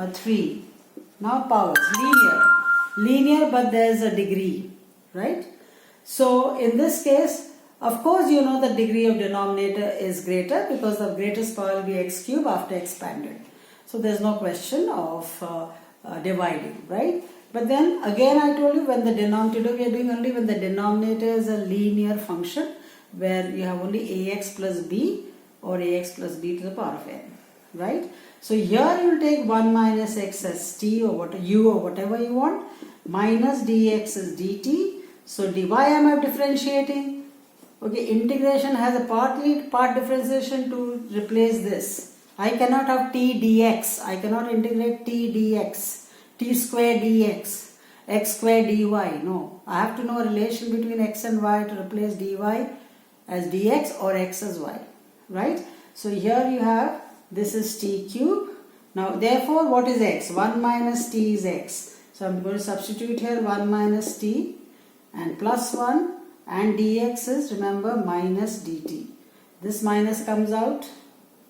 3. Now powers, linear, but there is a degree, right? So in this case, of course, you know the degree of denominator is greater because the greatest power will be x cube after expanded. So there is no question of dividing, right? But then again I told you, when the denominator, we are doing only when the denominator is a linear function where you have only ax plus b or ax plus b to the power of n, right? So here you will take 1 minus x as t or what, u or whatever you want, minus dx as dt. So why am I differentiating? Okay, integration has a part differentiation to replace this. I cannot have t dx, I cannot integrate t dx, t square dx, x square dy. No, I have to know a relation between x and y to replace dy as dx or x as y, right? So here you have, this is t cube. Now therefore what is x? 1 minus t is x. So I am going to substitute here 1 minus t and plus 1, and dx is, remember, minus dt. This minus comes out,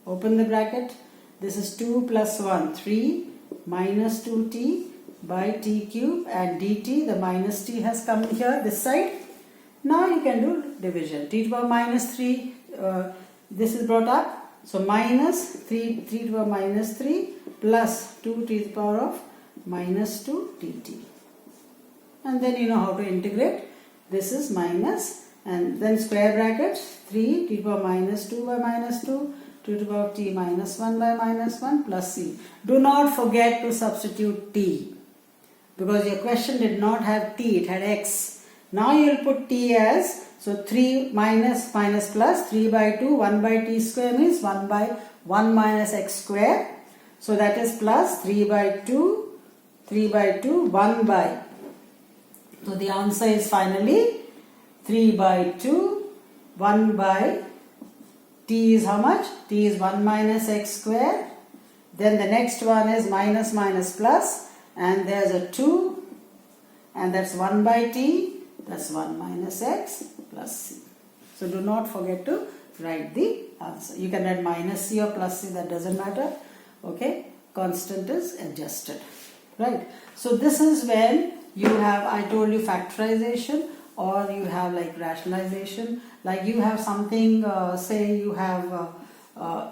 open the bracket. This is 2 plus 1, 3 minus 2t by t cube, and dt, the minus t has come here this side. Now you can do division. T to the power minus 3, this is brought up. So minus 3 to the power minus 3 plus 2 to the power of minus 2 dt. And then you know how to integrate. This is minus, and then square bracket 3 to the power minus 2 by minus 2, 2 to the power of t minus 1 by minus 1 plus c. Do not forget to substitute t, because your question did not have t, it had x. Now you will put t as, so 3 minus minus plus 3 by 2, 1 by t square means 1 by 1 minus x square. So that is plus 3 by 2, 1 by. So the answer is finally 3 by 2, 1 by, t is how much? T is 1 minus x square. Then the next one is minus minus plus, and there's a 2, and that's 1 by t, that's 1 minus x plus c. So do not forget to write the answer. You can write minus c or plus c, that doesn't matter. Okay, constant is adjusted, right? So this is when you have, I told you, factorization, or you have like rationalization. Like you have something, say you have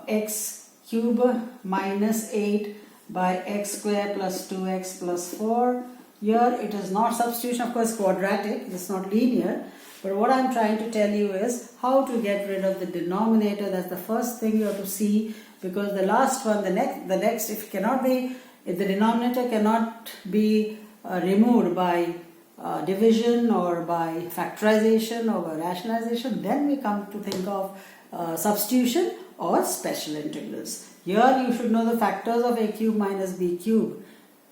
x cube minus 8 by x square plus 2x plus 4. Here it is not substitution, of course quadratic, it is not linear. But what I am trying to tell you is how to get rid of the denominator. That's the first thing you have to see, because the last one, the next, if the denominator cannot be removed by division or by factorization or by rationalization, then we come to think of substitution or special integrals. Here you should know the factors of a cube minus b cube.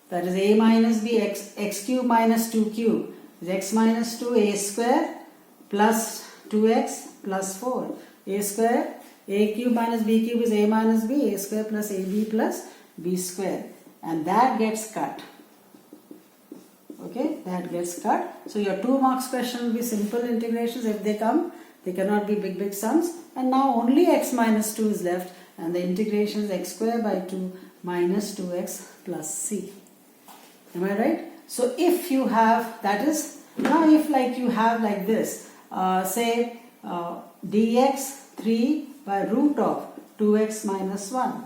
That is a minus b, x cube minus 2 cube is x minus 2 a square plus 2x plus 4. A square, a cube minus b cube is a minus b, a square plus ab plus b square. And that gets cut. Okay, that gets cut. So your 2 marks question will be simple integrations. If they come, they cannot be big sums. And now only x minus 2 is left, and the integration is x square by 2 minus 2x plus c. Am I right? So if you have, that is, now if like you have like this, say dx 3 by root of 2x minus 1,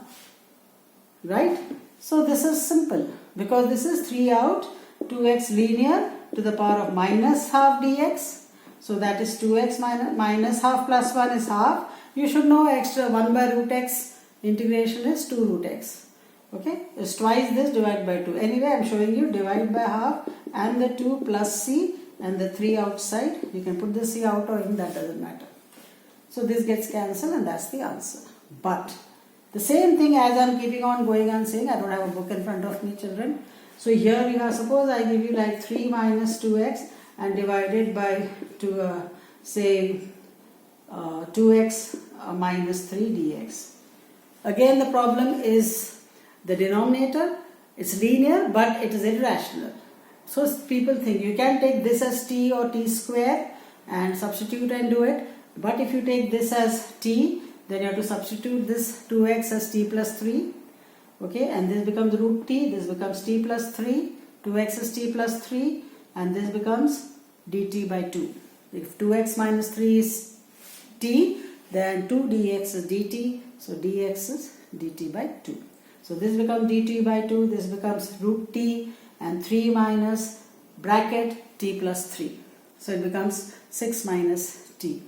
right? So this is simple, because this is 3 out, 2x linear to the power of minus half dx. So that is 2x minus half plus 1 is half. You should know extra 1 by root x integration is 2 root x. Okay, it's twice this divided by 2. Anyway, I am showing you divide by half and the 2 plus c and the 3 outside. You can put the c out or in, that doesn't matter. So this gets cancelled, and that's the answer. But the same thing, as I am keeping on going and saying, I don't have a book in front of me, children. So here you have, suppose I give you like 3 minus 2x and divided by say 2x minus 3 dx. Again, the problem is the denominator. It's linear, but it is irrational. So people think you can take this as t or t square and substitute and do it. But if you take this as t, then you have to substitute this 2x as t plus 3. Okay, and this becomes root t, this becomes t plus 3, 2x is t plus 3, and this becomes dt by 2. If 2x minus 3 is t, then 2 dx is dt, so dx is dt by 2. So this becomes dt by 2, this becomes root t, and 3 minus bracket t plus 3. So it becomes 6 minus t.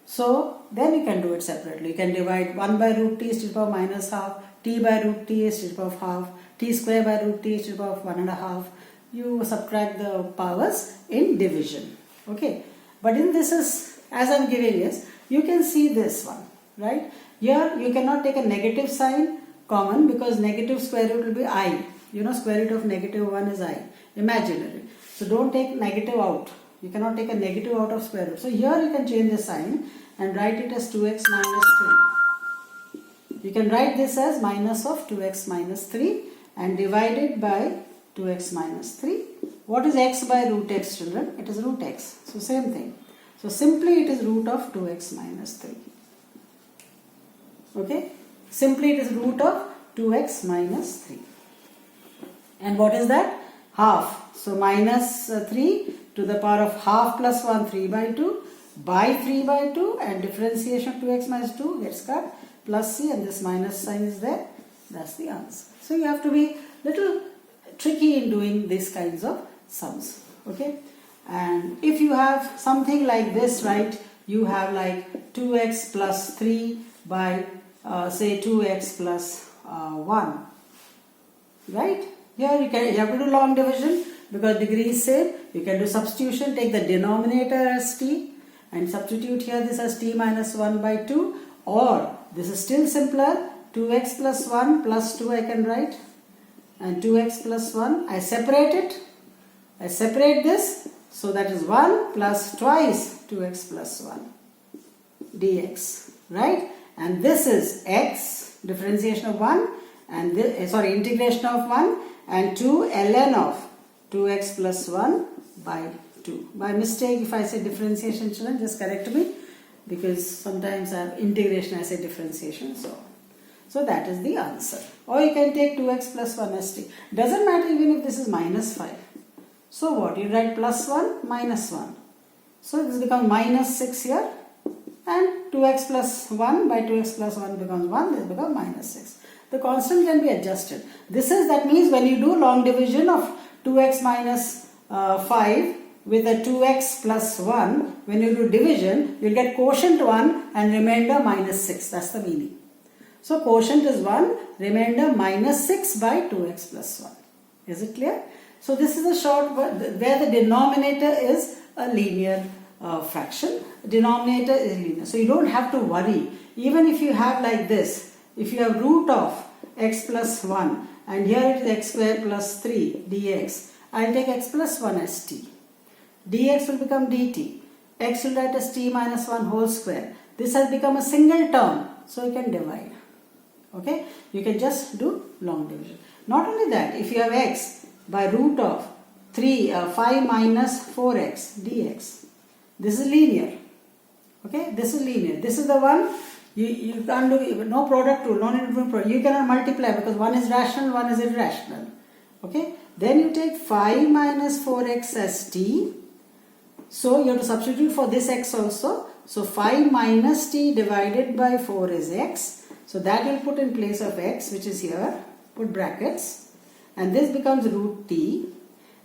So then you can do it separately. You can divide 1 by root t is to the power minus half, t by root t is to the power half, t square by root t is to the power 1.5. You subtract the powers in division. Okay. But in this is, as I am giving is, you can see this one, right? Here you cannot take a negative sign common because negative square root will be I. You know, square root of negative 1 is I, imaginary. So don't take negative out. You cannot take a negative out of square root. So here you can change the sign and write it as 2x minus 3. You can write this as minus of 2x minus 3 and divide it by 2x minus 3. What is x by root x, children? It is root x. So same thing. So simply it is root of 2x minus 3. Okay? Simply it is root of 2x minus 3. And what is that? Half. So minus 3 to the power of half plus 1, 3 by 2, by 3 by 2, and differentiation of 2x minus 2 gets cut, plus c, and this minus sign is there. That's the answer. So you have to be little tricky in doing these kinds of sums. Okay? And if you have something like this, right, you have like 2x plus 3 by say 2x plus 1, right? Here you have to do long division because degree is same. You can do substitution, take the denominator as t and substitute here this as t minus 1 by 2, or this is still simpler, 2x plus 1 plus 2 I can write, and 2x plus 1, I separate it, I separate this, so that is 1 plus twice 2x plus 1 dx, right? And this is x, differentiation of 1, and this, integration of 1, and 2 ln of 2x plus 1 by 2. By mistake, if I say differentiation, children, just correct me, because sometimes I have integration, I say differentiation. So that is the answer. Or you can take 2x plus 1 as t. Doesn't matter even if this is minus 5. So what? You write plus 1, minus 1. So this becomes minus 6 here. And 2x plus 1 by 2x plus 1 becomes 1. This becomes minus 6. The constant can be adjusted. That means when you do long division of 2x minus 5 with a 2x plus 1, when you do division, you will get quotient 1 and remainder minus 6. That's the meaning. So quotient is 1, remainder minus 6 by 2x plus 1. Is it clear? So this is a short where the denominator is a linear fraction. Denominator is linear. So you don't have to worry. Even if you have like this, if you have root of x plus 1 and here it is x square plus 3 dx, I will take x plus 1 as t. Dx will become dt. X will write as t minus 1 whole square. This has become a single term, so you can divide. Okay? You can just do long division. Not only that, if you have x by root of 5 minus 4x dx, this is linear. Okay? This is linear. This is the one you can't do, no product rule, no need to do product. You cannot multiply because one is rational, one is irrational. Okay? Then you take 5 minus 4x as t. So you have to substitute for this x also. So 5 minus t divided by 4 is x. So that will put in place of x, which is here. Put brackets. And this becomes root t.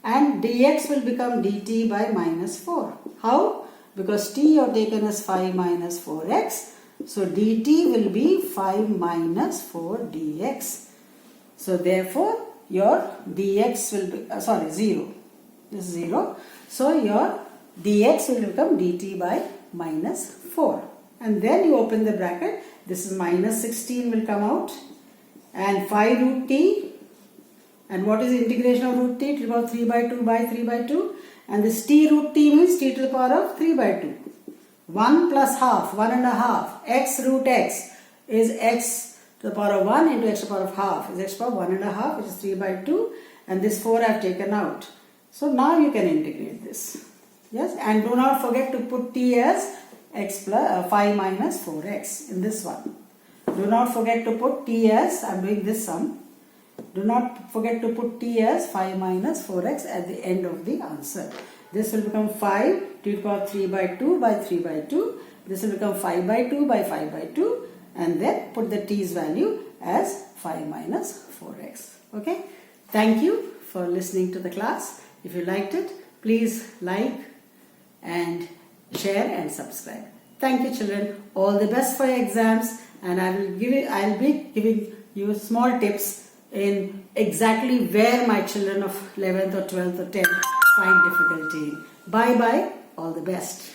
And dx will become dt by minus 4. How? Because t you have taken as 5 minus 4x. So dt will be 5 minus 4 dx. So therefore your dx will be, 0. This is 0. So your dx will become dt by minus 4. And then you open the bracket. This is minus 16 will come out. And 5 root t. And what is the integration of root t? To the power of 3 by 2 by 3 by 2. And this t root t means t to the power of 3 by 2. 1 plus half, 1.5. X root x is x to the power of 1 into x to the power of half is x to the power of 1.5, which is 3 by 2. And this 4 I have taken out. So now you can integrate this. Yes, and do not forget to put t as x plus 5 minus 4x in this one. do not forget to put t as, I am doing this sum. Do not forget to put t as 5 minus 4x at the end of the answer. This will become 5 to the power 3 by 2 by 3 by 2. This will become 5 by 2 by 5 by 2. And then put the t's value as 5 minus 4x. Okay. Thank you for listening to the class. If you liked it, please like and share and subscribe. Thank you, children. All the best for your exams, and I'll be giving you small tips in exactly where my children of 11th or 12th or 10th find difficulty. Bye bye. All the best.